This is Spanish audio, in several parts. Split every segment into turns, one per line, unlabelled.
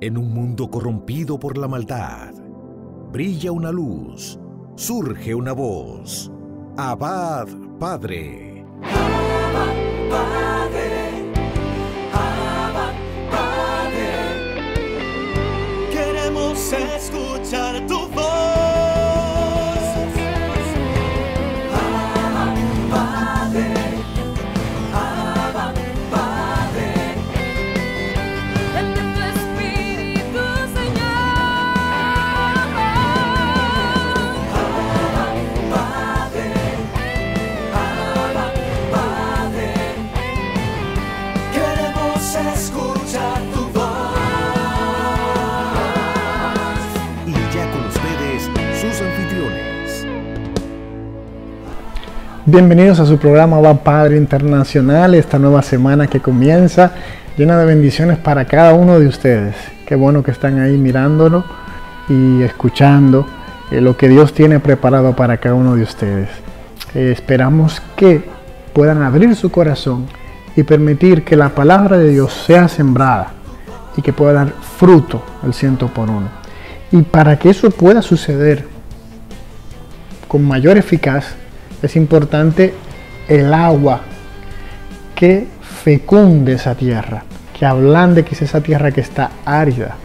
En un mundo corrompido por la maldad, brilla una luz, surge una voz. Abba, Padre.
Abba, Padre. Abba, Padre. Queremos escuchar tu voz. Abba, Padre. Abba, Padre.
Envía tu Espíritu, Señor.
Abba, Padre. Abba, Padre. Queremos escuchar tu voz.
Y ya con ustedes, sus anfitriones.
Bienvenidos a su programa Abba Padre Internacional, esta nueva semana que comienza, llena de bendiciones para cada uno de ustedes. Qué bueno que están ahí mirándolo y escuchando lo que Dios tiene preparado para cada uno de ustedes. Esperamos que puedan abrir su corazón y permitir que la palabra de Dios sea sembrada y que pueda dar fruto al 100%. Y para que eso pueda suceder con mayor eficacia, es importante el agua que fecunde esa tierra, que ablande que es esa tierra que está árida.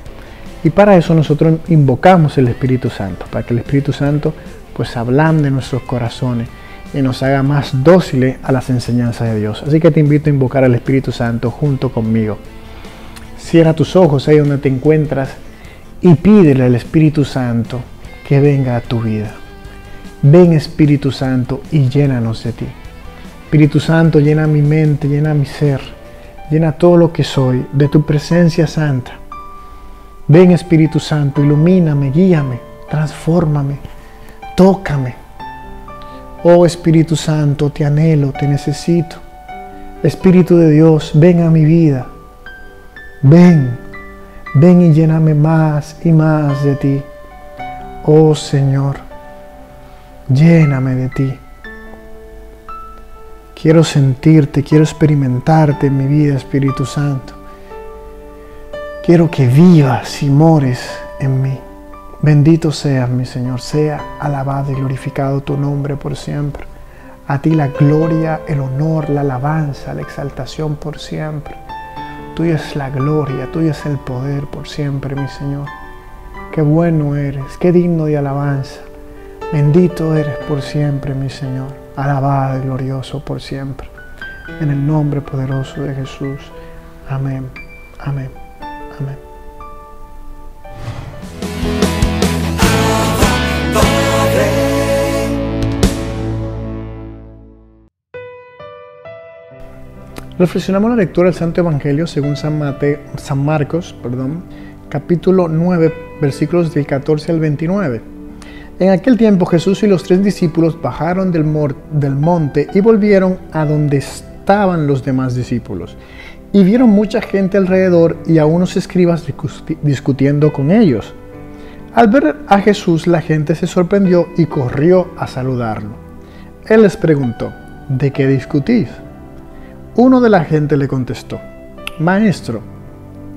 Y para eso nosotros invocamos el Espíritu Santo, para que el Espíritu Santo pues ablande nuestros corazones y nos haga más dóciles a las enseñanzas de Dios. Así que te invito a invocar al Espíritu Santo junto conmigo. Cierra tus ojos ahí donde te encuentras y pídele al Espíritu Santo que venga a tu vida. Ven, Espíritu Santo, y llénanos de ti. Espíritu Santo, llena mi mente, llena mi ser, llena todo lo que soy de tu presencia santa. Ven, Espíritu Santo, ilumíname, guíame, transfórmame, tócame. Oh Espíritu Santo, te anhelo, te necesito. Espíritu de Dios, ven a mi vida. Ven, ven y lléname más y más de ti. Oh Señor, lléname de ti. Quiero sentirte, quiero experimentarte en mi vida, Espíritu Santo. Quiero que vivas y mores en mí. Bendito seas, mi Señor, sea alabado y glorificado tu nombre por siempre. A ti la gloria, el honor, la alabanza, la exaltación por siempre. Tuya es la gloria, tuyo es el poder por siempre, mi Señor. Qué bueno eres, qué digno de alabanza. Bendito eres por siempre, mi Señor, alabado y glorioso por siempre. En el nombre poderoso de Jesús. Amén, amén, amén. Reflexionamos la lectura del Santo Evangelio según San Marcos, capítulo 9, versículos del 14 al 29. En aquel tiempo Jesús y los 3 discípulos bajaron del monte y volvieron a donde estaban los demás discípulos. Y vieron mucha gente alrededor y a unos escribas discutiendo con ellos. Al ver a Jesús, la gente se sorprendió y corrió a saludarlo. Él les preguntó, ¿de qué discutís? Uno de la gente le contestó, Maestro,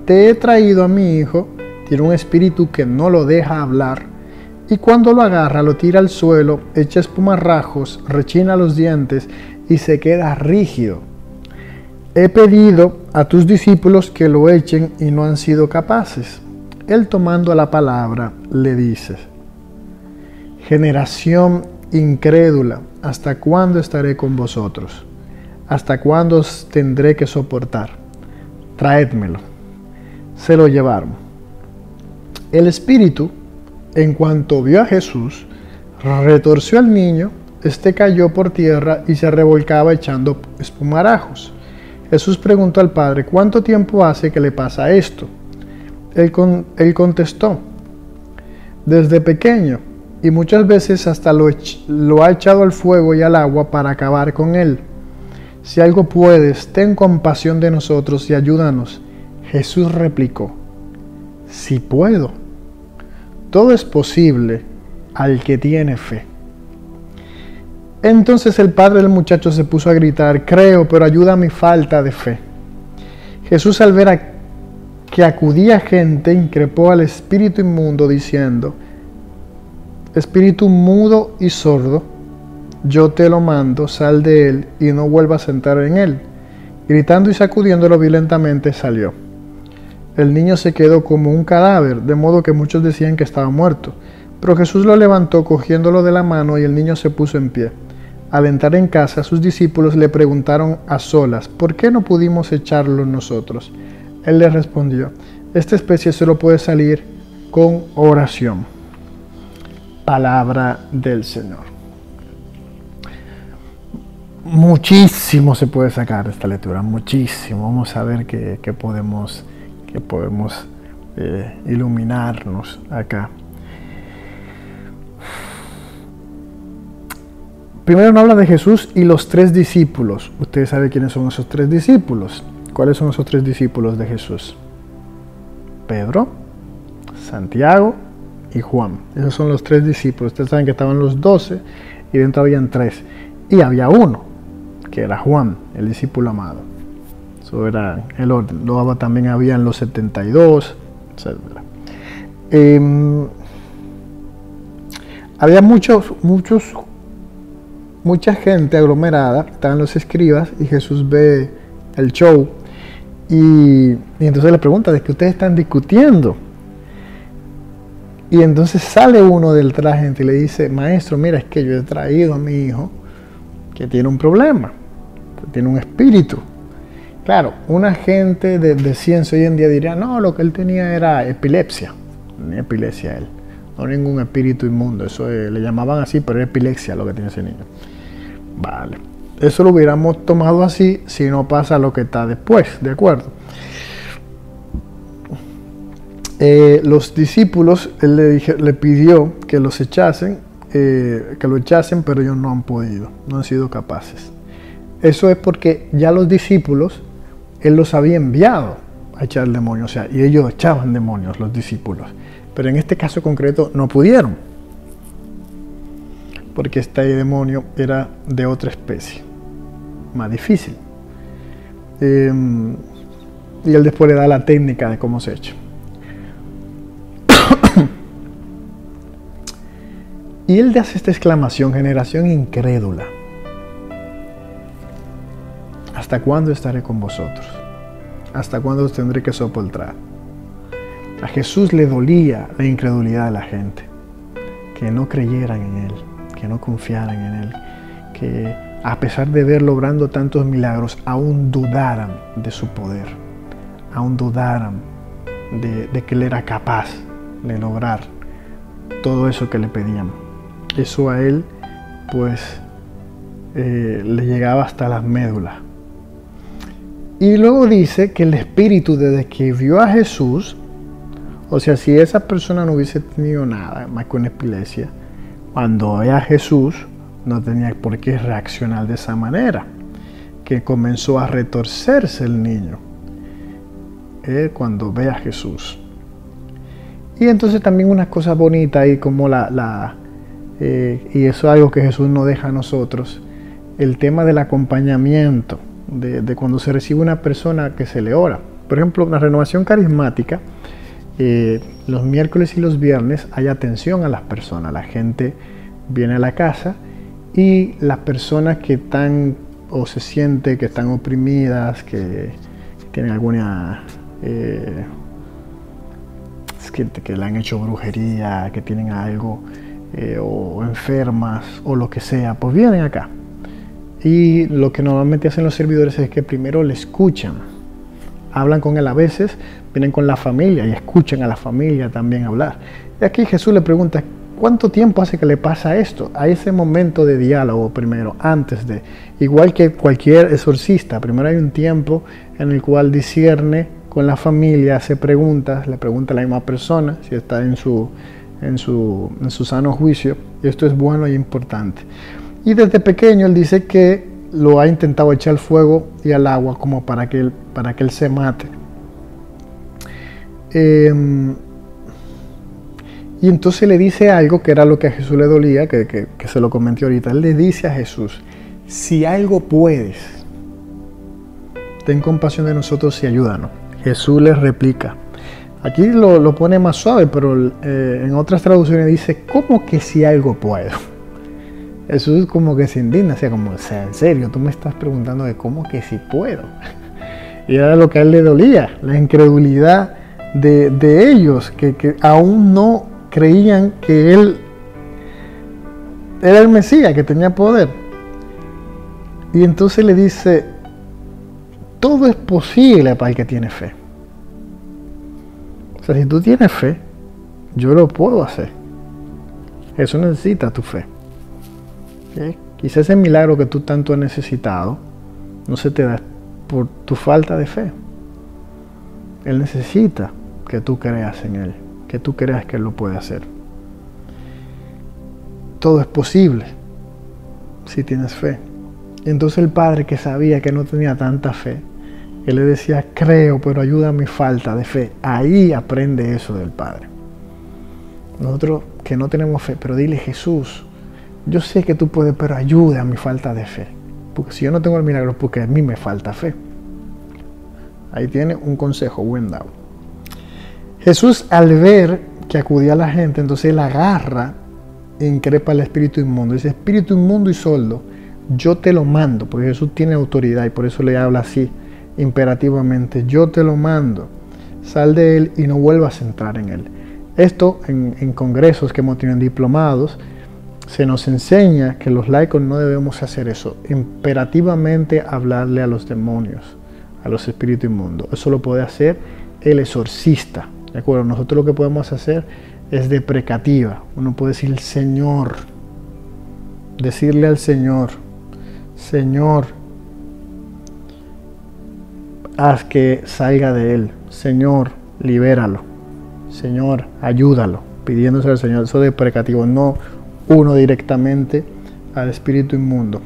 te he traído a mi hijo, tiene un espíritu que no lo deja hablar, y cuando lo agarra lo tira al suelo, echa espumarajos, rechina los dientes y se queda rígido. He pedido a tus discípulos que lo echen y no han sido capaces. Él, tomando la palabra, le dice, generación incrédula, ¿hasta cuándo estaré con vosotros? ¿Hasta cuándo os tendré que soportar? Traédmelo. Se lo llevaron. El espíritu, en cuanto vio a Jesús, retorció al niño, este cayó por tierra y se revolcaba echando espumarajos. Jesús preguntó al padre, ¿cuánto tiempo hace que le pasa esto? Él contestó, desde pequeño, y muchas veces hasta lo ha echado al fuego y al agua para acabar con él. Si algo puedes, ten compasión de nosotros y ayúdanos. Jesús replicó, si puedo. Todo es posible al que tiene fe. Entonces el padre del muchacho se puso a gritar, creo, pero ayuda a mi falta de fe. Jesús, al ver que acudía gente, increpó al espíritu inmundo diciendo: espíritu mudo y sordo, yo te lo mando, sal de él y no vuelvas a entrar en él. Gritando y sacudiéndolo violentamente salió. El niño se quedó como un cadáver, de modo que muchos decían que estaba muerto. Pero Jesús lo levantó cogiéndolo de la mano y el niño se puso en pie. Al entrar en casa, sus discípulos le preguntaron a solas: ¿por qué no pudimos echarlo nosotros? Él les respondió: esta especie solo puede salir con oración. Palabra del Señor. Muchísimo se puede sacar de esta lectura, muchísimo. Vamos a ver qué podemos iluminarnos acá. Primero nos habla de Jesús y los 3 discípulos. Ustedes saben quiénes son esos 3 discípulos. ¿Cuáles son esos 3 discípulos de Jesús? Pedro, Santiago y Juan. Esos son los 3 discípulos. Ustedes saben que estaban los 12 y dentro habían 3. Y había uno, que era Juan, el discípulo amado. Eso era el orden. Luego también habían los 72, etc. Había mucha gente aglomerada, estaban los escribas y Jesús ve el show y entonces le pregunta: ¿de qué ustedes están discutiendo? Y entonces sale uno del traje y le dice: maestro, mira, es que yo he traído a mi hijo que tiene un problema, que tiene un espíritu. Claro, una gente de ciencia hoy en día diría: no, lo que él tenía era epilepsia. No tenía epilepsia él, no ningún espíritu inmundo, eso le llamaban así, pero era epilepsia lo que tiene ese niño. Vale, eso lo hubiéramos tomado así si no pasa lo que está después, ¿de acuerdo? Los discípulos, él le pidió que los echasen, que lo echasen, pero ellos no han podido, no han sido capaces. Eso es porque ya los discípulos, él los había enviado a echar demonios, o sea, y ellos echaban demonios, los discípulos, pero en este caso concreto no pudieron, porque este demonio era de otra especie, más difícil. Y él después le da la técnica de cómo se echa. Y él hace esta exclamación: generación incrédula, ¿hasta cuándo estaré con vosotros? ¿Hasta cuándo os tendré que soportar? A Jesús le dolía la incredulidad de la gente, que no creyeran en él, que no confiaran en él, que a pesar de verlo obrando tantos milagros, aún dudaran de su poder, aún dudaran de que él era capaz de lograr todo eso que le pedían. Eso a él, pues, le llegaba hasta las médulas. Y luego dice que el espíritu, desde que vio a Jesús, o sea, si esa persona no hubiese tenido nada más que una epilepsia, cuando ve a Jesús no tenía por qué reaccionar de esa manera, que comenzó a retorcerse el niño cuando ve a Jesús. Y entonces también unas cosas bonitas ahí como y eso es algo que Jesús nos deja a nosotros, el tema del acompañamiento, de cuando se recibe una persona que se le ora. Por ejemplo, en la renovación carismática, los miércoles y los viernes hay atención a las personas. La gente viene a la casa y las personas que están o se sienten que están oprimidas, que tienen alguna... que le han hecho brujería, que tienen algo, o enfermas, o lo que sea, pues vienen acá. Y lo que normalmente hacen los servidores es que primero le escuchan, hablan con él, a veces vienen con la familia y escuchan a la familia también hablar. Y aquí Jesús le pregunta: ¿cuánto tiempo hace que le pasa esto? A ese momento de diálogo primero, antes de, igual que cualquier exorcista, primero hay un tiempo en el cual discierne con la familia, hace preguntas, le pregunta a la misma persona si está en su sano juicio. Y esto es bueno y importante. Y desde pequeño él dice que lo ha intentado echar al fuego y al agua como para que él se mate. Y entonces le dice algo que era lo que a Jesús le dolía, que se lo comenté ahorita. Él le dice a Jesús: si algo puedes, ten compasión de nosotros y ayúdanos. Jesús le replica: Aquí lo pone más suave, pero en otras traducciones dice, ¿cómo que si algo puedo? Jesús como que se indigna, o sea, en serio, tú me estás preguntando de cómo que si puedo. Y era lo que a él le dolía, la incredulidad de ellos, que aún no creían que él era el Mesías, que tenía poder. Y entonces le dice, todo es posible para el que tiene fe. O sea, si tú tienes fe, yo lo puedo hacer. Eso necesita tu fe. ¿Okay? Quizás ese milagro que tú tanto has necesitado no se te da por tu falta de fe. Él necesita que tú creas en Él, que tú creas que Él lo puede hacer. Todo es posible si tienes fe. Entonces el padre, que sabía que no tenía tanta fe, él le decía, creo, pero ayuda a mi falta de fe. Ahí aprende eso del padre. Nosotros que no tenemos fe, pero dile, Jesús, yo sé que tú puedes, pero ayuda a mi falta de fe. Porque si yo no tengo el milagro, es porque a mí me falta fe. Ahí tiene un consejo buen dado. Jesús, al ver que acudía a la gente, entonces él agarra e increpa al espíritu inmundo. Dice, espíritu inmundo y sordo, yo te lo mando, porque Jesús tiene autoridad y por eso le habla así, imperativamente, yo te lo mando, sal de él y no vuelvas a entrar en él. Esto en congresos que hemos tenido, en diplomados, se nos enseña que los laicos no debemos hacer eso, imperativamente hablarle a los demonios, a los espíritus inmundos. Eso lo puede hacer el exorcista, ¿de acuerdo? Nosotros lo que podemos hacer es deprecativa. Uno puede decir, Señor, decirle al Señor, Señor, haz que salga de él, Señor, libéralo, Señor, ayúdalo, pidiéndose al Señor. Eso de precativo, no uno directamente al espíritu inmundo.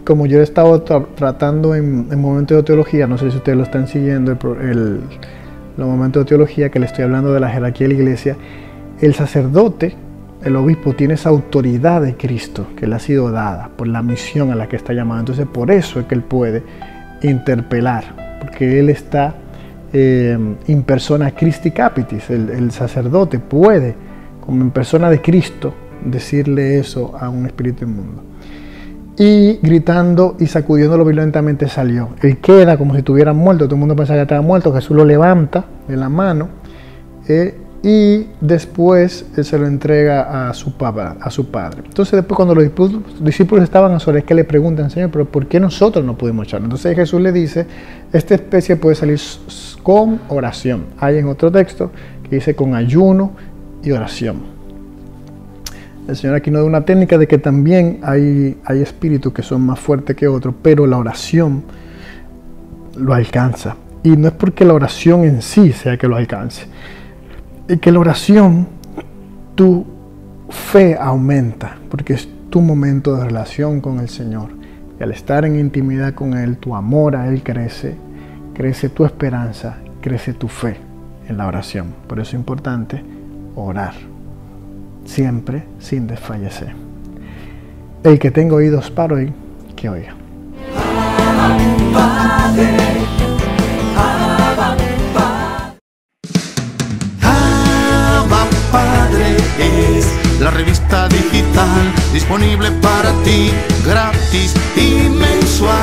Como yo he estado tratando en momentos de teología, no sé si ustedes lo están siguiendo, los momentos de teología que le estoy hablando de la jerarquía de la iglesia, el sacerdote, el obispo, tiene esa autoridad de Cristo que le ha sido dada por la misión a la que está llamado. Entonces por eso es que él puede interpelar, porque él está in persona Christi Capitis. El sacerdote puede, como en persona de Cristo, decirle eso a un espíritu inmundo. Y gritando y sacudiéndolo violentamente salió. Él queda como si estuviera muerto. Todo el mundo pensaba que estaba muerto. Jesús lo levanta de la mano y después él se lo entrega a su padre. Entonces después, cuando los discípulos estaban a solas, que le preguntan, Señor, pero ¿por qué nosotros no pudimos echarlo? Entonces Jesús le dice, esta especie puede salir con oración. Hay en otro texto que dice con ayuno y oración. El Señor aquí nos da una técnica de que también hay espíritus que son más fuertes que otros, pero la oración lo alcanza. Y no es porque la oración en sí sea que lo alcance, es que la oración, tu fe aumenta, porque es tu momento de relación con el Señor. Y al estar en intimidad con Él, tu amor a Él crece, crece tu esperanza, crece tu fe en la oración. Por eso es importante orar, siempre sin desfallecer. El que tenga oídos para oír, que oiga.
Padre,
Abba Padre es la revista digital disponible para ti, gratis y mensual.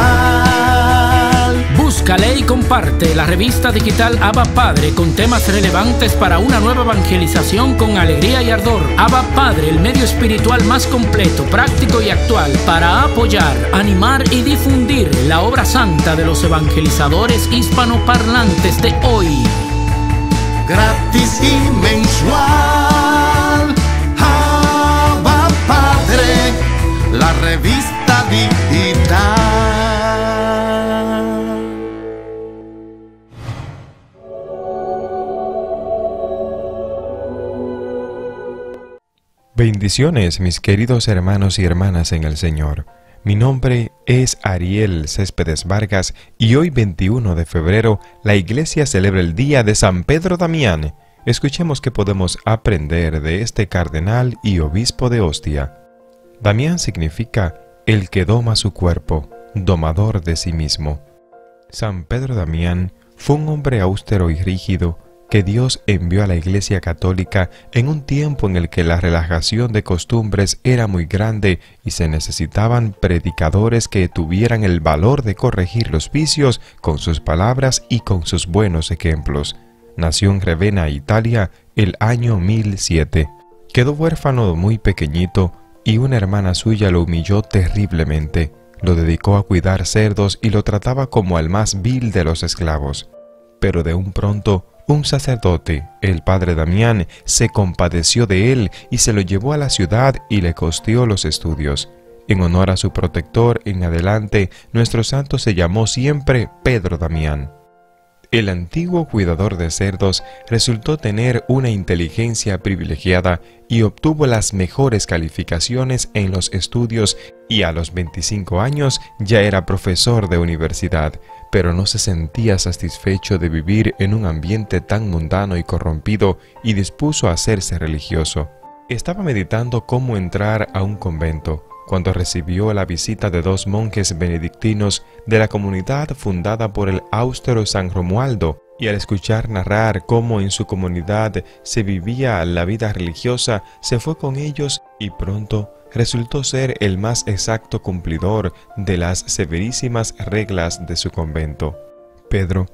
Búscale y comparte la revista digital Abba Padre con temas relevantes para una nueva evangelización con alegría y ardor. Abba Padre, el medio espiritual más completo, práctico y actual para apoyar, animar y difundir la obra santa de los evangelizadores hispanoparlantes de hoy.
Gratis y mensual. Abba Padre, la revista digital.
Bendiciones, mis queridos hermanos y hermanas en el Señor. Mi nombre es Ariel Céspedes Vargas y hoy 21 de febrero la Iglesia celebra el día de San Pedro Damián. Escuchemos qué podemos aprender de este cardenal y obispo de Ostia. Damián significa el que doma su cuerpo, domador de sí mismo. San Pedro Damián Fue un hombre austero y rígido que Dios envió a la Iglesia Católica en un tiempo en el que la relajación de costumbres era muy grande y se necesitaban predicadores que tuvieran el valor de corregir los vicios con sus palabras y con sus buenos ejemplos. Nació en Ravenna, Italia, el año 1007. Quedó huérfano muy pequeñito y una hermana suya lo humilló terriblemente. Lo dedicó a cuidar cerdos y lo trataba como al más vil de los esclavos. Pero de un pronto, un sacerdote, el padre Damián, se compadeció de él y se lo llevó a la ciudad y le costeó los estudios. En honor a su protector, en adelante, nuestro santo se llamó siempre Pedro Damián. El antiguo cuidador de cerdos resultó tener una inteligencia privilegiada y obtuvo las mejores calificaciones en los estudios y a los 25 años ya era profesor de universidad, pero no se sentía satisfecho de vivir en un ambiente tan mundano y corrompido y dispuso a hacerse religioso. Estaba meditando cómo entrar a un convento, cuando recibió la visita de 2 monjes benedictinos de la comunidad fundada por el austero San Romualdo, y al escuchar narrar cómo en su comunidad se vivía la vida religiosa, se fue con ellos y pronto resultó ser el más exacto cumplidor de las severísimas reglas de su convento. Pedro,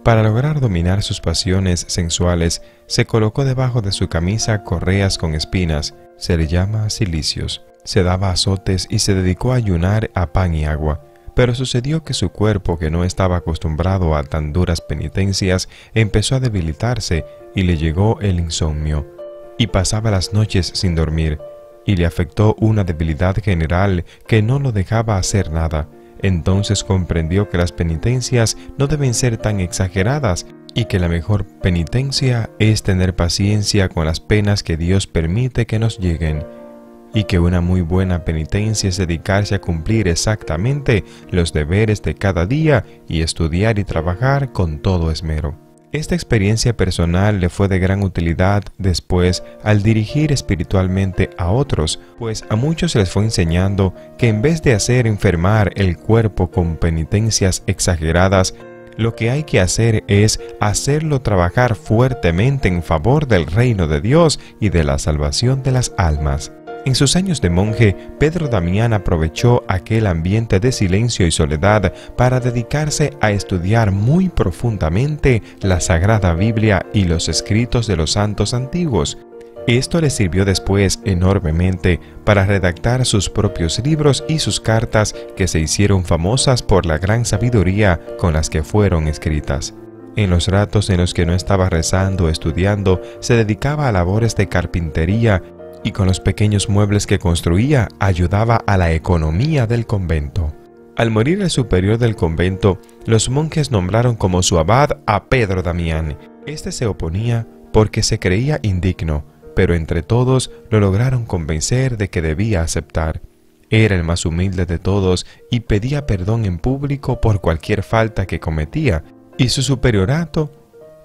para lograr dominar sus pasiones sensuales, se colocó debajo de su camisa correas con espinas, se le llama cilicios. Se daba azotes y se dedicó a ayunar a pan y agua, pero sucedió que su cuerpo, que no estaba acostumbrado a tan duras penitencias, empezó a debilitarse y le llegó el insomnio, y pasaba las noches sin dormir, y le afectó una debilidad general que no lo dejaba hacer nada. Entonces comprendió que las penitencias no deben ser tan exageradas y que la mejor penitencia es tener paciencia con las penas que Dios permite que nos lleguen, y que una muy buena penitencia es dedicarse a cumplir exactamente los deberes de cada día y estudiar y trabajar con todo esmero. Esta experiencia personal le fue de gran utilidad después al dirigir espiritualmente a otros, pues a muchos les fue enseñando que en vez de hacer enfermar el cuerpo con penitencias exageradas, lo que hay que hacer es hacerlo trabajar fuertemente en favor del reino de Dios y de la salvación de las almas. En sus años de monje, Pedro Damián aprovechó aquel ambiente de silencio y soledad para dedicarse a estudiar muy profundamente la Sagrada Biblia y los escritos de los santos antiguos. Esto le sirvió después enormemente para redactar sus propios libros y sus cartas, que se hicieron famosas por la gran sabiduría con las que fueron escritas. En los ratos en los que no estaba rezando o estudiando, se dedicaba a labores de carpintería y con los pequeños muebles que construía ayudaba a la economía del convento. Al morir el superior del convento, los monjes nombraron como su abad a Pedro Damián. Este se oponía porque se creía indigno, pero entre todos lo lograron convencer de que debía aceptar. Era el más humilde de todos y pedía perdón en público por cualquier falta que cometía, y su superiorato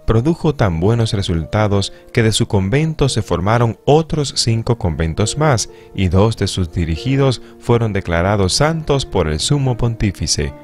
produjo tan buenos resultados que de su convento se formaron otros 5 conventos más, y 2 de sus dirigidos fueron declarados santos por el sumo pontífice.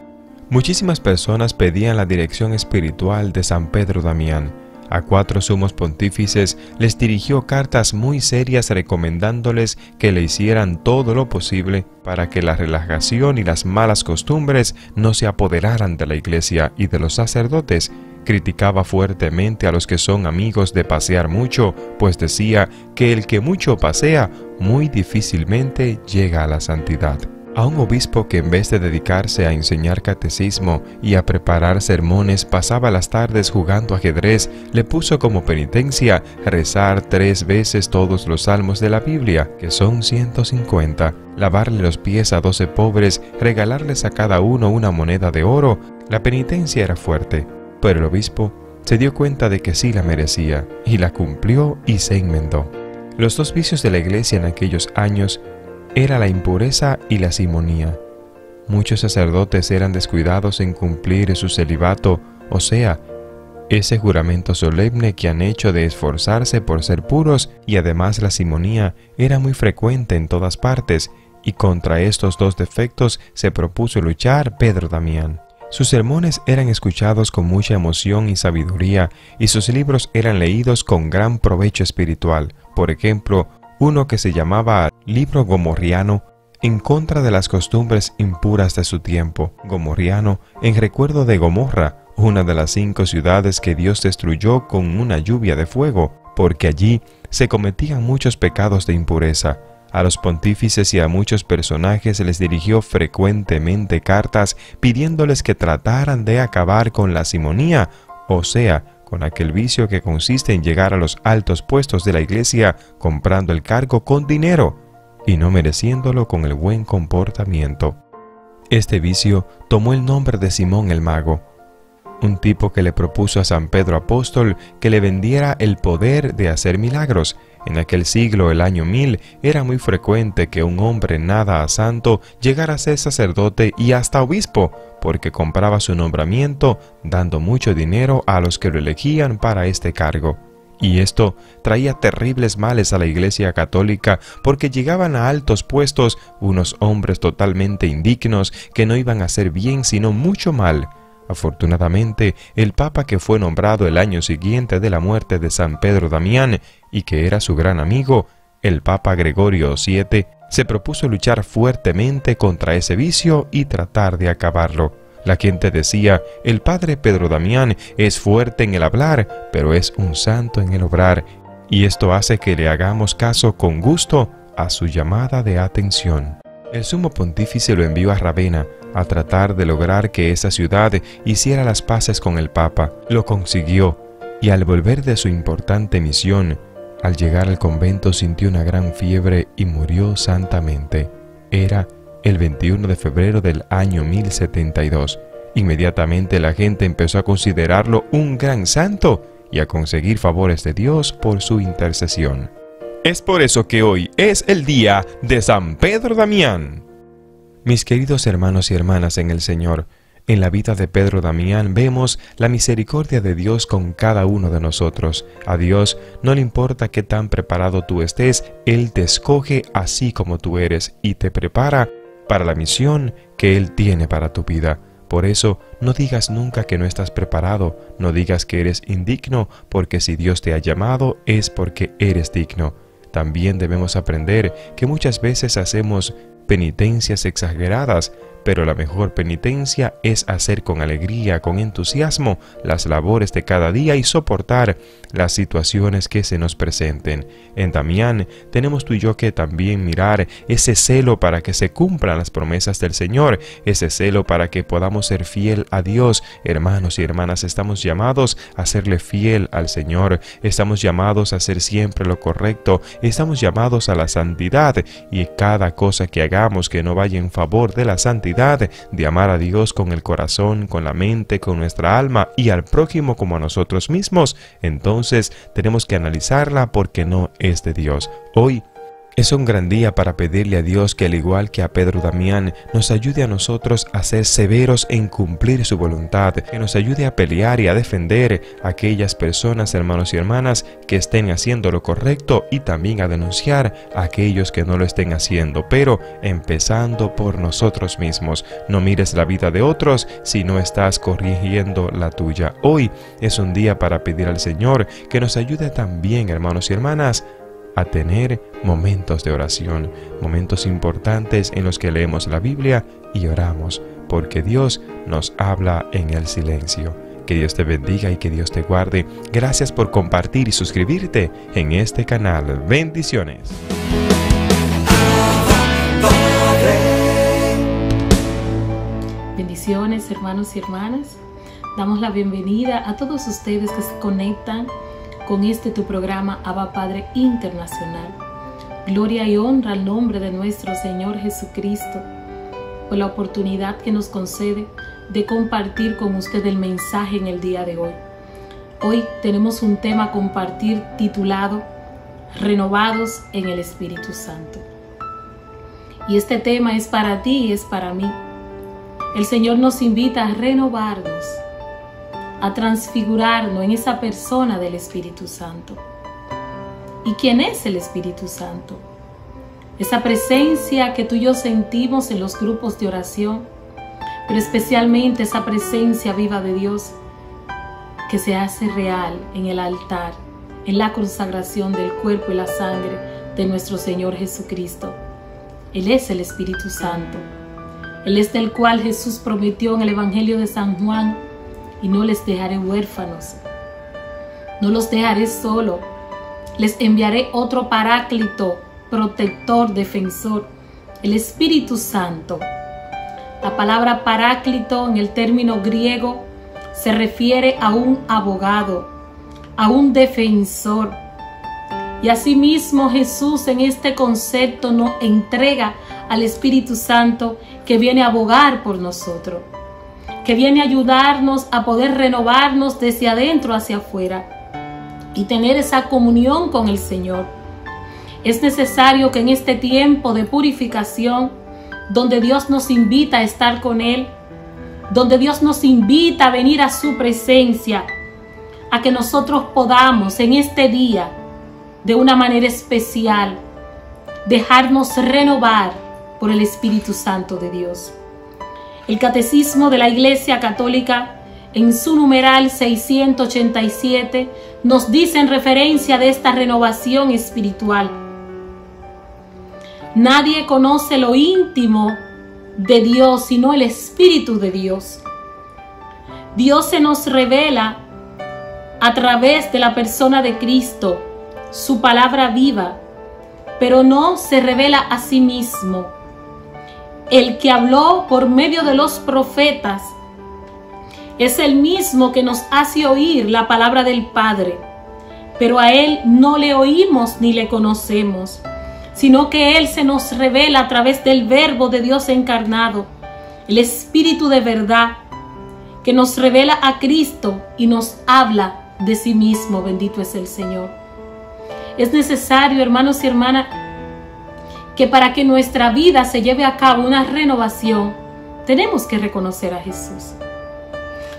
Muchísimas personas pedían la dirección espiritual de San Pedro Damián. A 4 sumos pontífices les dirigió cartas muy serias recomendándoles que le hicieran todo lo posible para que la relajación y las malas costumbres no se apoderaran de la Iglesia y de los sacerdotes. Criticaba fuertemente a los que son amigos de pasear mucho, pues decía que el que mucho pasea muy difícilmente llega a la santidad. A un obispo que en vez de dedicarse a enseñar catecismo y a preparar sermones pasaba las tardes jugando ajedrez, le puso como penitencia rezar 3 veces todos los salmos de la Biblia, que son 150, lavarle los pies a 12 pobres, regalarles a cada uno una moneda de oro. La penitencia era fuerte, pero el obispo se dio cuenta de que sí la merecía, y la cumplió y se enmendó. Los 2 vicios de la Iglesia en aquellos años era la impureza y la simonía. Muchos sacerdotes eran descuidados en cumplir su celibato, o sea, ese juramento solemne que han hecho de esforzarse por ser puros, y además la simonía era muy frecuente en todas partes, y contra estos 2 defectos se propuso luchar Pedro Damián. Sus sermones eran escuchados con mucha emoción y sabiduría, y sus libros eran leídos con gran provecho espiritual. Por ejemplo, uno que se llamaba Libro Gomorriano, en contra de las costumbres impuras de su tiempo. Gomorriano, en recuerdo de Gomorra, una de las 5 ciudades que Dios destruyó con una lluvia de fuego, porque allí se cometían muchos pecados de impureza. A los pontífices y a muchos personajes les dirigió frecuentemente cartas pidiéndoles que trataran de acabar con la simonía, o sea, con aquel vicio que consiste en llegar a los altos puestos de la iglesia comprando el cargo con dinero y no mereciéndolo con el buen comportamiento. Este vicio tomó el nombre de Simón el Mago, un tipo que le propuso a San Pedro Apóstol que le vendiera el poder de hacer milagros. En aquel siglo, el año 1000, era muy frecuente que un hombre nada santo llegara a ser sacerdote y hasta obispo, porque compraba su nombramiento dando mucho dinero a los que lo elegían para este cargo. Y esto traía terribles males a la Iglesia católica, porque llegaban a altos puestos unos hombres totalmente indignos que no iban a hacer bien sino mucho mal. Afortunadamente, el Papa que fue nombrado el año siguiente de la muerte de San Pedro Damián y que era su gran amigo, el Papa Gregorio VII, se propuso luchar fuertemente contra ese vicio y tratar de acabarlo. La gente decía, el padre Pedro Damián es fuerte en el hablar, pero es un santo en el obrar, y esto hace que le hagamos caso con gusto a su llamada de atención. El sumo pontífice lo envió a Ravenna a tratar de lograr que esa ciudad hiciera las paces con el Papa. Lo consiguió, y al volver de su importante misión, al llegar al convento sintió una gran fiebre y murió santamente. Era el 21 de febrero del año 1072. Inmediatamente la gente empezó a considerarlo un gran santo y a conseguir favores de Dios por su intercesión. Es por eso que hoy es el día de San Pedro Damián. Mis queridos hermanos y hermanas en el Señor, en la vida de Pedro Damián vemos la misericordia de Dios con cada uno de nosotros. A Dios no le importa qué tan preparado tú estés, Él te escoge así como tú eres y te prepara para la misión que Él tiene para tu vida. Por eso, no digas nunca que no estás preparado, no digas que eres indigno, porque si Dios te ha llamado es porque eres digno. También debemos aprender que muchas veces hacemos penitencias exageradas, pero la mejor penitencia es hacer con alegría, con entusiasmo, las labores de cada día y soportar las situaciones que se nos presenten. En Damián tenemos tú y yo que también mirar ese celo para que se cumplan las promesas del Señor, ese celo para que podamos ser fiel a Dios. Hermanos y hermanas, estamos llamados a serle fiel al Señor, estamos llamados a hacer siempre lo correcto, estamos llamados a la santidad, y cada cosa que hagamos que no vaya en favor de la santidad, de amar a Dios con el corazón, con la mente, con nuestra alma y al prójimo como a nosotros mismos, entonces tenemos que analizarla porque no es de Dios. Hoy es un gran día para pedirle a Dios que, al igual que a Pedro Damián, nos ayude a nosotros a ser severos en cumplir su voluntad, que nos ayude a pelear y a defender a aquellas personas, hermanos y hermanas, que estén haciendo lo correcto, y también a denunciar a aquellos que no lo estén haciendo, pero empezando por nosotros mismos. No mires la vida de otros si no estás corrigiendo la tuya. Hoy es un día para pedir al Señor que nos ayude también, hermanos y hermanas, a tener momentos de oración, momentos importantes en los que leemos la Biblia y oramos, porque Dios nos habla en el silencio. Que Dios te bendiga y que Dios te guarde. Gracias por compartir y suscribirte en este canal. Bendiciones.
Bendiciones, hermanos y hermanas. Damos la bienvenida a todos ustedes que se conectan con tu programa Abba Padre Internacional. Gloria y honra al nombre de nuestro Señor Jesucristo por la oportunidad que nos concede de compartir con usted el mensaje en el día de hoy. Hoy tenemos un tema a compartir titulado Renovados en el Espíritu Santo. Y este tema es para ti y es para mí. El Señor nos invita a renovarnos, a transfigurarnos en esa persona del Espíritu Santo. ¿Y quién es el Espíritu Santo? Esa presencia que tú y yo sentimos en los grupos de oración, pero especialmente esa presencia viva de Dios que se hace real en el altar, en la consagración del cuerpo y la sangre de nuestro Señor Jesucristo. Él es el Espíritu Santo. Él es del cual Jesús prometió en el Evangelio de San Juan: y no les dejaré huérfanos, no los dejaré solo, les enviaré otro Paráclito, protector, defensor, el Espíritu Santo. La palabra Paráclito en el término griego se refiere a un abogado, a un defensor. Y asimismo Jesús en este concepto nos entrega al Espíritu Santo, que viene a abogar por nosotros, que viene a ayudarnos a poder renovarnos desde adentro hacia afuera y tener esa comunión con el Señor. Es necesario que en este tiempo de purificación, donde Dios nos invita a estar con Él, donde Dios nos invita a venir a su presencia, a que nosotros podamos en este día, de una manera especial, dejarnos renovar por el Espíritu Santo de Dios. El Catecismo de la Iglesia Católica, en su numeral 687, nos dice en referencia de esta renovación espiritual: nadie conoce lo íntimo de Dios sino el Espíritu de Dios. Dios se nos revela a través de la persona de Cristo, su palabra viva, pero no se revela a sí mismo. El que habló por medio de los profetas es el mismo que nos hace oír la palabra del Padre, pero a Él no le oímos ni le conocemos, sino que Él se nos revela a través del Verbo de Dios encarnado, el Espíritu de verdad, que nos revela a Cristo y nos habla de sí mismo. Bendito es el Señor. Es necesario, hermanos y hermanas, que para que nuestra vida se lleve a cabo una renovación, tenemos que reconocer a Jesús.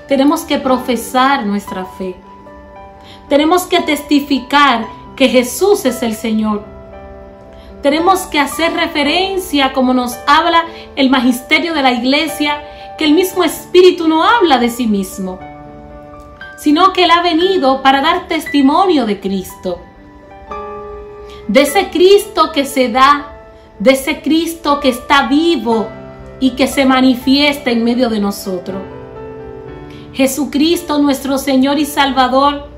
Tenemos que profesar nuestra fe. Tenemos que testificar que Jesús es el Señor. Tenemos que hacer referencia, como nos habla el magisterio de la Iglesia, que el mismo Espíritu no habla de sí mismo, sino que Él ha venido para dar testimonio de Cristo. De ese Cristo que se da, de ese Cristo que está vivo y que se manifiesta en medio de nosotros. Jesucristo, nuestro Señor y Salvador,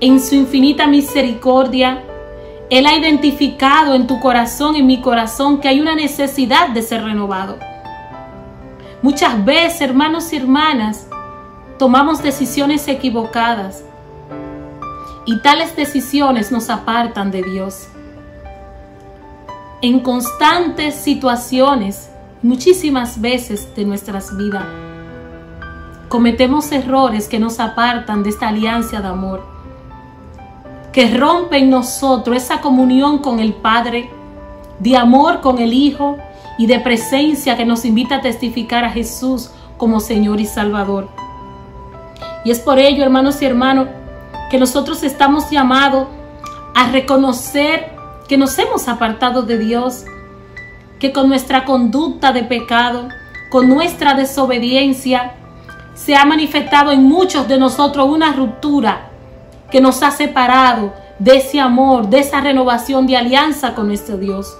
en su infinita misericordia, Él ha identificado en tu corazón, en mi corazón, que hay una necesidad de ser renovado. Muchas veces, hermanos y hermanas, tomamos decisiones equivocadas y tales decisiones nos apartan de Dios. En constantes situaciones, muchísimas veces de nuestras vidas, cometemos errores que nos apartan de esta alianza de amor, que rompen en nosotros esa comunión con el Padre, de amor con el Hijo y de presencia que nos invita a testificar a Jesús como Señor y Salvador. Y es por ello, hermanos y hermanas, que nosotros estamos llamados a reconocer que nos hemos apartado de Dios, que con nuestra conducta de pecado, con nuestra desobediencia, se ha manifestado en muchos de nosotros una ruptura que nos ha separado de ese amor, de esa renovación de alianza con nuestro Dios.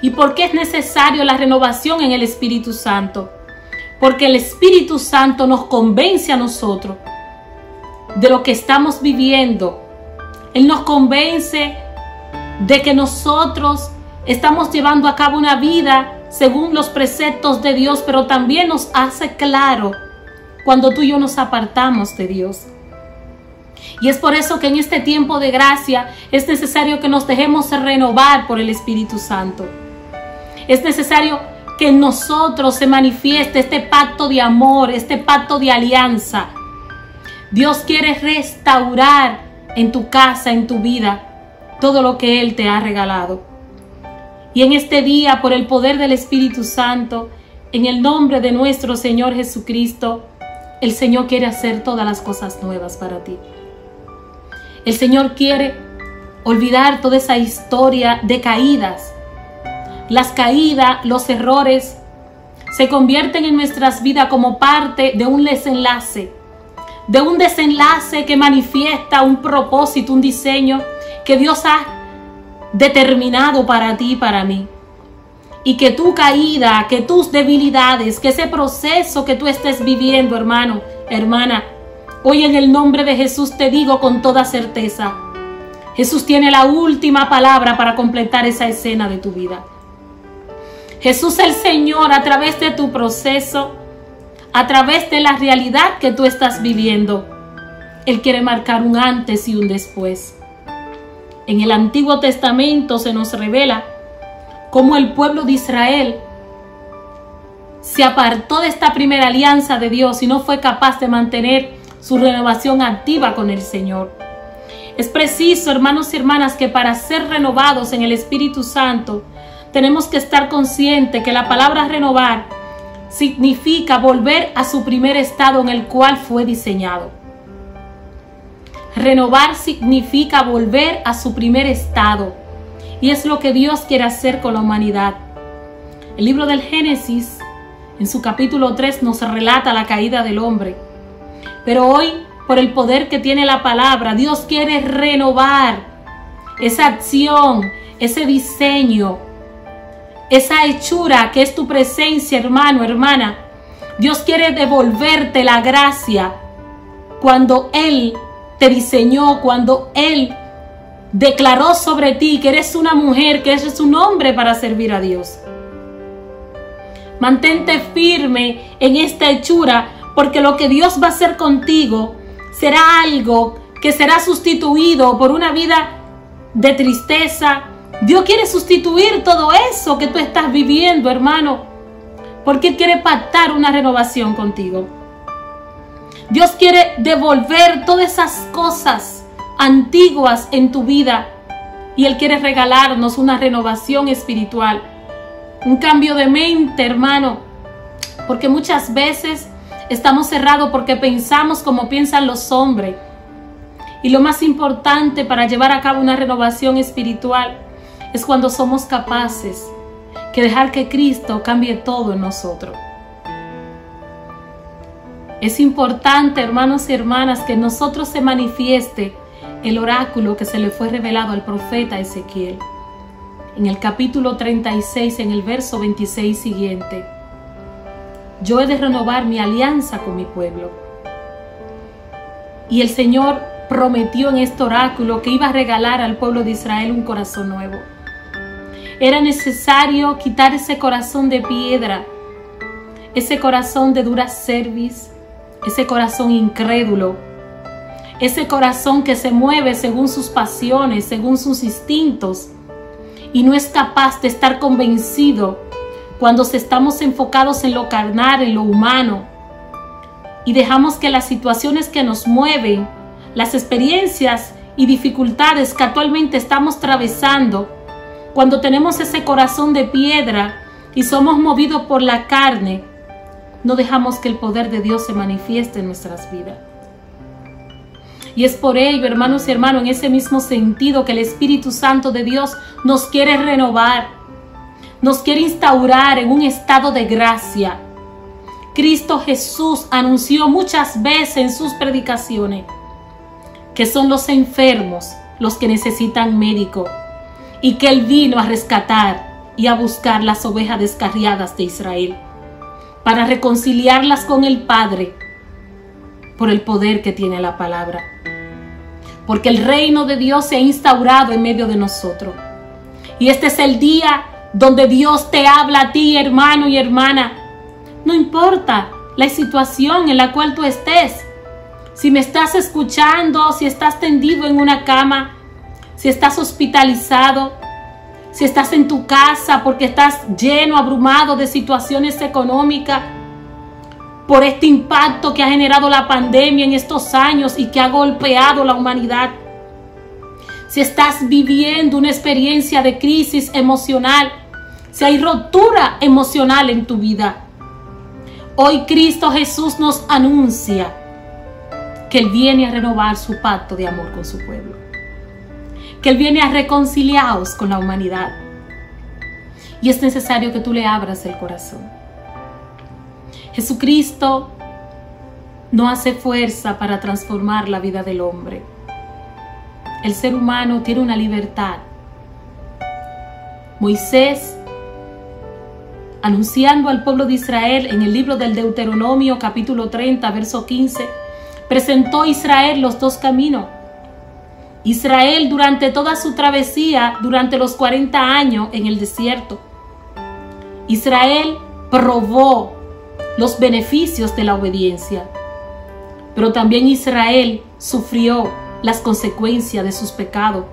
¿Y por qué es necesario la renovación en el Espíritu Santo? Porque el Espíritu Santo nos convence a nosotros de lo que estamos viviendo. Él nos convence de que nosotros estamos llevando a cabo una vida según los preceptos de Dios, pero también nos hace claro cuando tú y yo nos apartamos de Dios. Y es por eso que en este tiempo de gracia es necesario que nos dejemos renovar por el Espíritu Santo. Es necesario que en nosotros se manifieste este pacto de amor, este pacto de alianza. Dios quiere restaurar en tu casa, en tu vida, todo lo que Él te ha regalado. Y en este día, por el poder del Espíritu Santo, en el nombre de nuestro Señor Jesucristo, el Señor quiere hacer todas las cosas nuevas para ti. El Señor quiere olvidar toda esa historia de caídas. Las caídas, los errores, se convierten en nuestras vidas como parte de un desenlace que manifiesta un propósito, un diseño que Dios ha determinado para ti y para mí. Y que tu caída, que tus debilidades, que ese proceso que tú estés viviendo, hermano, hermana, hoy en el nombre de Jesús te digo con toda certeza, Jesús tiene la última palabra para completar esa escena de tu vida. Jesús el Señor, a través de tu proceso, a través de la realidad que tú estás viviendo, Él quiere marcar un antes y un después. En el Antiguo Testamento se nos revela cómo el pueblo de Israel se apartó de esta primera alianza de Dios y no fue capaz de mantener su renovación activa con el Señor. Es preciso, hermanos y hermanas, que para ser renovados en el Espíritu Santo, tenemos que estar conscientes que la palabra renovar significa volver a su primer estado en el cual fue diseñado. Renovar significa volver a su primer estado. Y es lo que Dios quiere hacer con la humanidad. El libro del Génesis, en su capítulo 3, nos relata la caída del hombre. Pero hoy, por el poder que tiene la palabra, Dios quiere renovar esa acción, ese diseño, esa hechura que es tu presencia, hermano, hermana. Dios quiere devolverte la gracia cuando Él te diseñó, cuando Él declaró sobre ti que eres una mujer, que eres un hombre para servir a Dios. Mantente firme en esta hechura, porque lo que Dios va a hacer contigo será algo que será sustituido por una vida de tristeza. Dios quiere sustituir todo eso que tú estás viviendo, hermano, porque Él quiere pactar una renovación contigo. Dios quiere devolver todas esas cosas antiguas en tu vida y Él quiere regalarnos una renovación espiritual, un cambio de mente, hermano, porque muchas veces estamos cerrados porque pensamos como piensan los hombres. Y lo más importante para llevar a cabo una renovación espiritual es cuando somos capaces de dejar que Cristo cambie todo en nosotros. Es importante, hermanos y hermanas, que en nosotros se manifieste el oráculo que se le fue revelado al profeta Ezequiel. En el capítulo 36, en el verso 26 siguiente: yo he de renovar mi alianza con mi pueblo. Y el Señor prometió en este oráculo que iba a regalar al pueblo de Israel un corazón nuevo. Era necesario quitar ese corazón de piedra, ese corazón de dura cerviz, ese corazón incrédulo, ese corazón que se mueve según sus pasiones, según sus instintos, y no es capaz de estar convencido cuando estamos enfocados en lo carnal, en lo humano, y dejamos que las situaciones que nos mueven, las experiencias y dificultades que actualmente estamos atravesando, cuando tenemos ese corazón de piedra y somos movidos por la carne, no dejamos que el poder de Dios se manifieste en nuestras vidas. Y es por ello, hermanos y hermanos, en ese mismo sentido que el Espíritu Santo de Dios nos quiere renovar, nos quiere instaurar en un estado de gracia. Cristo Jesús anunció muchas veces en sus predicaciones que son los enfermos los que necesitan médico, y que Él vino a rescatar y a buscar las ovejas descarriadas de Israel para reconciliarlas con el Padre por el poder que tiene la palabra. Porque el reino de Dios se ha instaurado en medio de nosotros. Y este es el día donde Dios te habla a ti, hermano y hermana. No importa la situación en la cual tú estés. Si me estás escuchando, si estás tendido en una cama, si estás hospitalizado, si estás en tu casa porque estás lleno, abrumado de situaciones económicas, por este impacto que ha generado la pandemia en estos años y que ha golpeado la humanidad. Si estás viviendo una experiencia de crisis emocional, si hay rotura emocional en tu vida, hoy Cristo Jesús nos anuncia que Él viene a renovar su pacto de amor con su pueblo, que Él viene a reconciliaros con la humanidad. Y es necesario que tú le abras el corazón. Jesucristo no hace fuerza para transformar la vida del hombre. El ser humano tiene una libertad. Moisés, anunciando al pueblo de Israel en el libro del Deuteronomio capítulo 30, verso 15, presentó a Israel los dos caminos. Israel durante toda su travesía, durante los 40 años en el desierto, Israel probó los beneficios de la obediencia, pero también Israel sufrió las consecuencias de sus pecados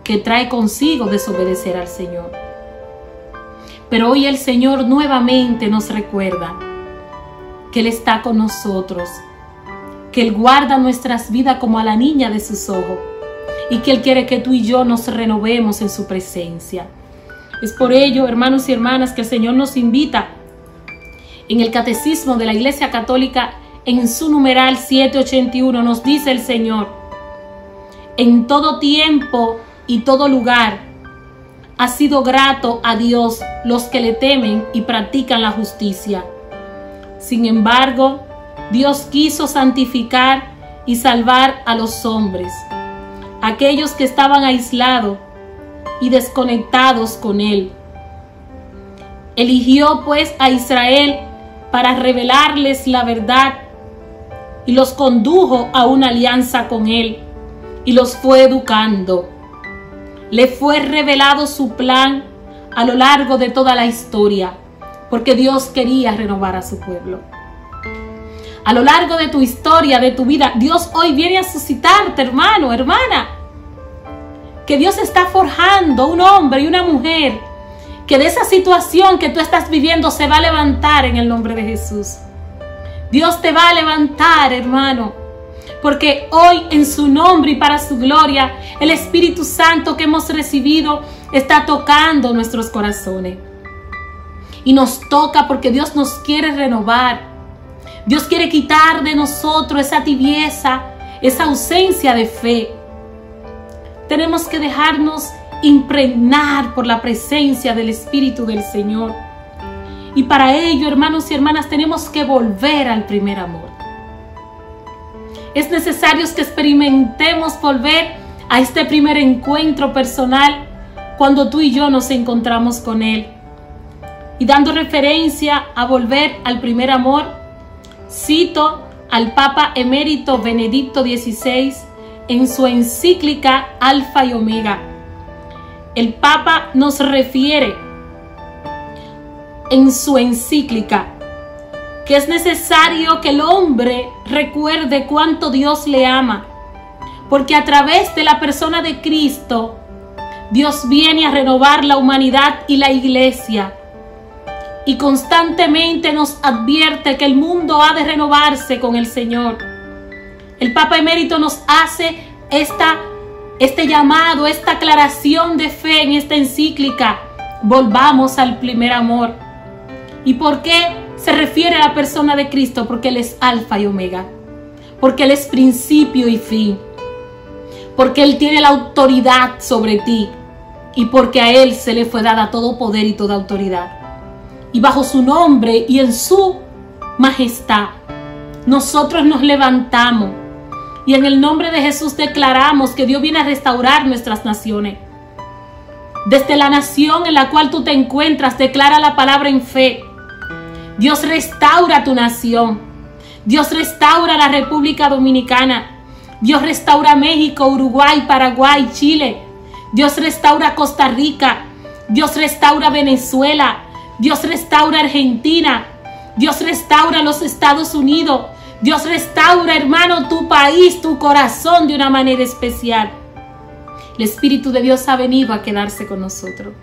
que trae consigo desobedecer al Señor. Pero hoy el Señor nuevamente nos recuerda que Él está con nosotros, que Él guarda nuestras vidas como a la niña de sus ojos y que Él quiere que tú y yo nos renovemos en su presencia. Es por ello, hermanos y hermanas, que el Señor nos invita en el Catecismo de la Iglesia Católica, en su numeral 781, nos dice el Señor: en todo tiempo y todo lugar ha sido grato a Dios los que le temen y practican la justicia. Sin embargo, Dios quiso santificar y salvar a los hombres, aquellos que estaban aislados y desconectados con Él. Eligió pues a Israel para revelarles la verdad y los condujo a una alianza con Él y los fue educando. Le fue revelado su plan a lo largo de toda la historia, porque Dios quería renovar a su pueblo. A lo largo de tu historia, de tu vida, Dios hoy viene a suscitarte, hermano, hermana. Que Dios está forjando un hombre y una mujer que de esa situación que tú estás viviendo se va a levantar en el nombre de Jesús. Dios te va a levantar, hermano, porque hoy en su nombre y para su gloria, el Espíritu Santo que hemos recibido está tocando nuestros corazones. Y nos toca porque Dios nos quiere renovar. Dios quiere quitar de nosotros esa tibieza, esa ausencia de fe. Tenemos que dejarnos impregnar por la presencia del Espíritu del Señor. Y para ello, hermanos y hermanas, tenemos que volver al primer amor. Es necesario que experimentemos volver a este primer encuentro personal cuando tú y yo nos encontramos con Él. Y dando referencia a volver al primer amor, cito al Papa Emérito Benedicto XVI en su encíclica Alfa y Omega. El Papa nos refiere en su encíclica que es necesario que el hombre recuerde cuánto Dios le ama, porque a través de la persona de Cristo, Dios viene a renovar la humanidad y la iglesia, y constantemente nos advierte que el mundo ha de renovarse con el Señor. El Papa Emérito nos hace este llamado, esta aclaración de fe en esta encíclica: volvamos al primer amor. ¿Y por qué se refiere a la persona de Cristo? Porque Él es Alfa y Omega, porque Él es principio y fin, porque Él tiene la autoridad sobre ti y porque a Él se le fue dada todo poder y toda autoridad. Y bajo su nombre y en su majestad, nosotros nos levantamos y en el nombre de Jesús declaramos que Dios viene a restaurar nuestras naciones. Desde la nación en la cual tú te encuentras, declara la palabra en fe. Dios restaura tu nación. Dios restaura la República Dominicana. Dios restaura México, Uruguay, Paraguay, Chile. Dios restaura Costa Rica. Dios restaura Venezuela. Dios restaura Argentina. Dios restaura los Estados Unidos. Dios restaura, hermano, tu país, tu corazón de una manera especial. El Espíritu de Dios ha venido a quedarse con nosotros,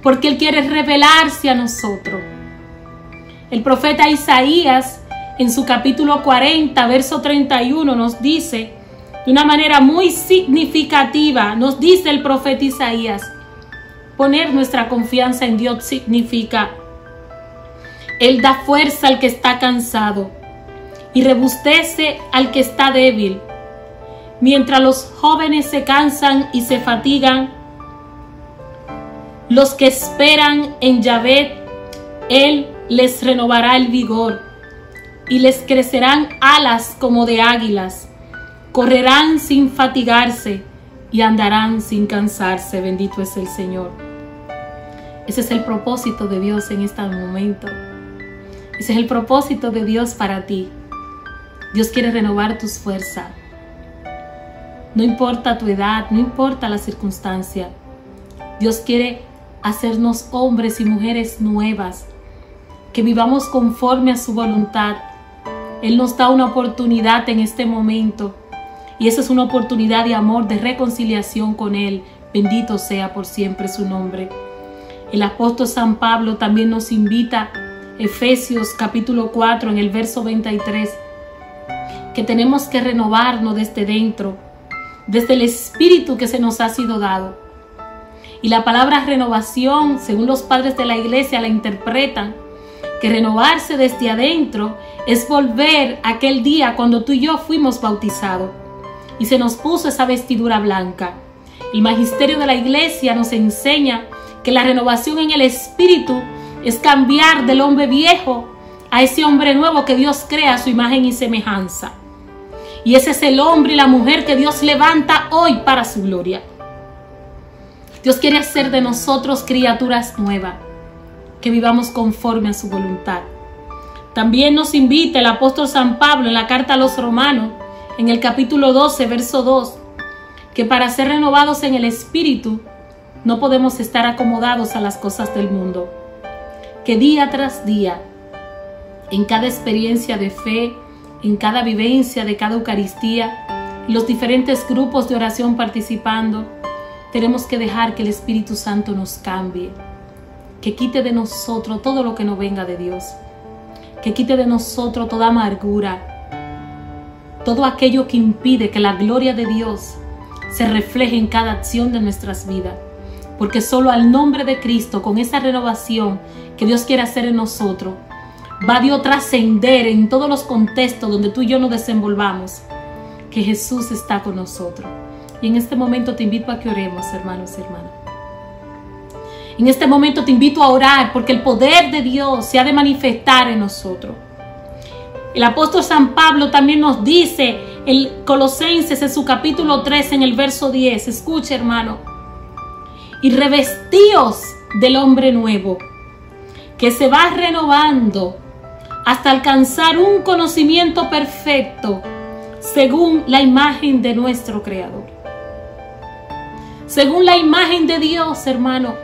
porque Él quiere revelarse a nosotros. El profeta Isaías, en su capítulo 40, verso 31, nos dice, de una manera muy significativa, nos dice el profeta Isaías: poner nuestra confianza en Dios significa: Él da fuerza al que está cansado y robustece al que está débil. Mientras los jóvenes se cansan y se fatigan, los que esperan en Yahvé, Él les renovará el vigor. y les crecerán alas como de águilas. Correrán sin fatigarse y andarán sin cansarse. Bendito es el Señor. Ese es el propósito de Dios en este momento. Ese es el propósito de Dios para ti. Dios quiere renovar tus fuerzas. No importa tu edad, no importa la circunstancia. Dios quiere hacernos hombres y mujeres nuevas, que vivamos conforme a su voluntad. Él nos da una oportunidad en este momento, y esa es una oportunidad de amor, de reconciliación con Él. Bendito sea por siempre su nombre. El apóstol San Pablo también nos invita, Efesios capítulo 4, en el verso 23, que tenemos que renovarnos desde dentro, desde el espíritu que se nos ha sido dado. Y la palabra renovación, según los padres de la iglesia la interpretan, que renovarse desde adentro es volver a aquel día cuando tú y yo fuimos bautizados y se nos puso esa vestidura blanca. El magisterio de la iglesia nos enseña que la renovación en el espíritu es cambiar del hombre viejo a ese hombre nuevo que Dios crea a su imagen y semejanza. Y ese es el hombre y la mujer que Dios levanta hoy para su gloria. Dios quiere hacer de nosotros criaturas nuevas, que vivamos conforme a su voluntad. También nos invita el apóstol San Pablo en la carta a los Romanos, en el capítulo 12, verso 2, que para ser renovados en el espíritu no podemos estar acomodados a las cosas del mundo, que día tras día, en cada experiencia de fe, en cada vivencia de cada Eucaristía, en los diferentes grupos de oración participando, tenemos que dejar que el Espíritu Santo nos cambie, que quite de nosotros todo lo que no venga de Dios, que quite de nosotros toda amargura, todo aquello que impide que la gloria de Dios se refleje en cada acción de nuestras vidas, porque solo al nombre de Cristo, con esa renovación que Dios quiere hacer en nosotros, va Dios a trascender en todos los contextos donde tú y yo nos desenvolvamos, que Jesús está con nosotros. Y en este momento te invito a que oremos, hermanos y hermanas. En este momento te invito a orar, porque el poder de Dios se ha de manifestar en nosotros. El apóstol San Pablo también nos dice en Colosenses, en su capítulo 3, en el verso 10, escuche, hermano: y revestíos del hombre nuevo, que se va renovando hasta alcanzar un conocimiento perfecto, según la imagen de nuestro Creador. Según la imagen de Dios, hermano.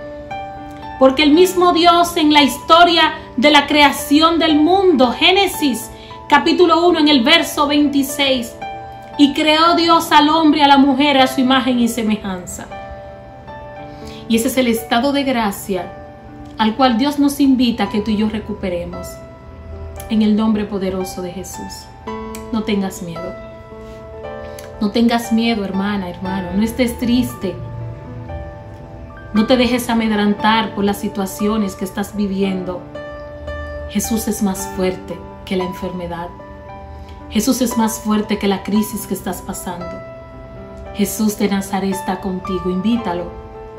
Porque el mismo Dios, en la historia de la creación del mundo, Génesis capítulo 1, en el verso 26, y creó Dios al hombre y a la mujer a su imagen y semejanza. Y ese es el estado de gracia al cual Dios nos invita a que tú y yo recuperemos. En el nombre poderoso de Jesús. No tengas miedo. No tengas miedo, hermana, hermano. No estés triste. No te dejes amedrentar por las situaciones que estás viviendo. Jesús es más fuerte que la enfermedad. Jesús es más fuerte que la crisis que estás pasando. Jesús de Nazaret está contigo. Invítalo,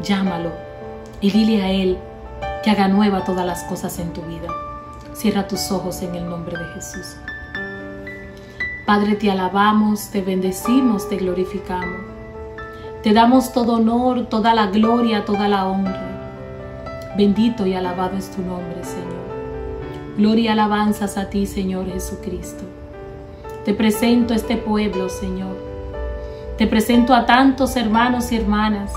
llámalo y dile a Él que haga nueva todas las cosas en tu vida. Cierra tus ojos en el nombre de Jesús. Padre, te alabamos, te bendecimos, te glorificamos. Te damos todo honor, toda la gloria, toda la honra. Bendito y alabado es tu nombre, Señor. Gloria y alabanzas a ti, Señor Jesucristo. Te presento a este pueblo, Señor. Te presento a tantos hermanos y hermanas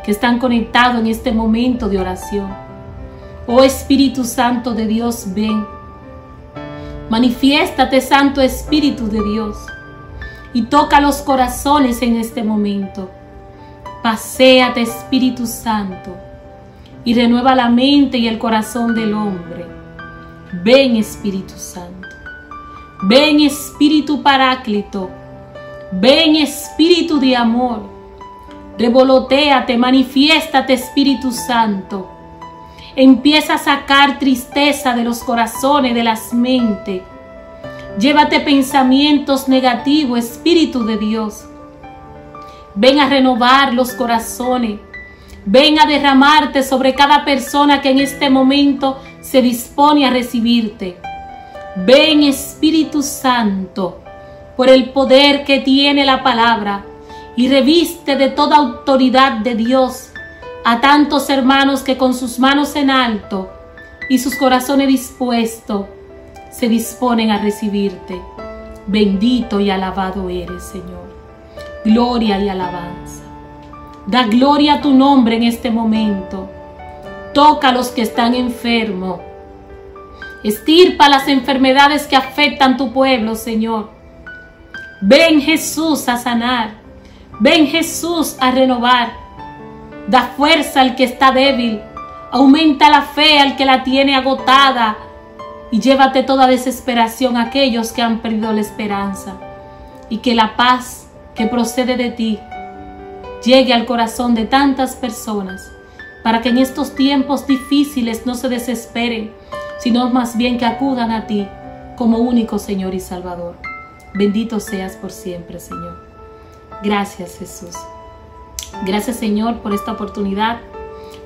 que están conectados en este momento de oración. Oh Espíritu Santo de Dios, ven. Manifiéstate, Santo Espíritu de Dios, y toca los corazones en este momento. Paséate, Espíritu Santo, y renueva la mente y el corazón del hombre. Ven, Espíritu Santo. Ven, Espíritu Paráclito. Ven, Espíritu de amor. Revolotéate, manifiéstate, Espíritu Santo. Empieza a sacar tristeza de los corazones, de las mentes. Llévate pensamientos negativos, Espíritu de Dios. Ven a renovar los corazones. Ven a derramarte sobre cada persona que en este momento se dispone a recibirte. Ven Espíritu Santo, por el poder que tiene la palabra, y reviste de toda autoridad de Dios a tantos hermanos que con sus manos en alto y sus corazones dispuestos se disponen a recibirte. Bendito y alabado eres, Señor. Gloria y alabanza. Da gloria a tu nombre en este momento. Toca a los que están enfermos. Estirpa las enfermedades que afectan tu pueblo, Señor. Ven Jesús a sanar. Ven Jesús a renovar. Da fuerza al que está débil. Aumenta la fe al que la tiene agotada. Y llévate toda desesperación a aquellos que han perdido la esperanza. Y que la paz que procede de ti llegue al corazón de tantas personas, para que en estos tiempos difíciles no se desesperen, sino más bien que acudan a ti como único Señor y Salvador. Bendito seas por siempre, Señor. Gracias, Jesús. Gracias, Señor, por esta oportunidad,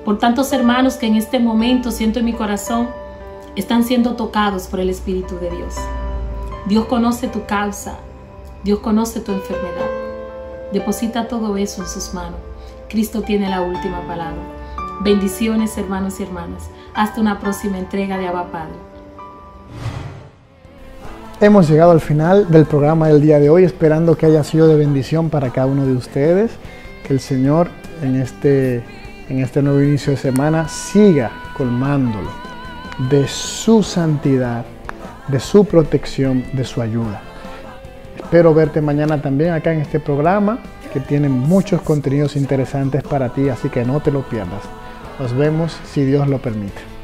por tantos hermanos que en este momento, siento en mi corazón, están siendo tocados por el Espíritu de Dios. Dios conoce tu causa, Dios conoce tu enfermedad. Deposita todo eso en sus manos. Cristo tiene la última palabra. Bendiciones, hermanos y hermanas. Hasta una próxima entrega de Abba Padre.
Hemos llegado al final del programa del día de hoy, esperando que haya sido de bendición para cada uno de ustedes. Que el Señor en este nuevo inicio de semana siga colmándolo de su santidad, de su protección, de su ayuda. Espero verte mañana también acá en este programa, que tiene muchos contenidos interesantes para ti, así que no te lo pierdas. Nos vemos si Dios lo permite.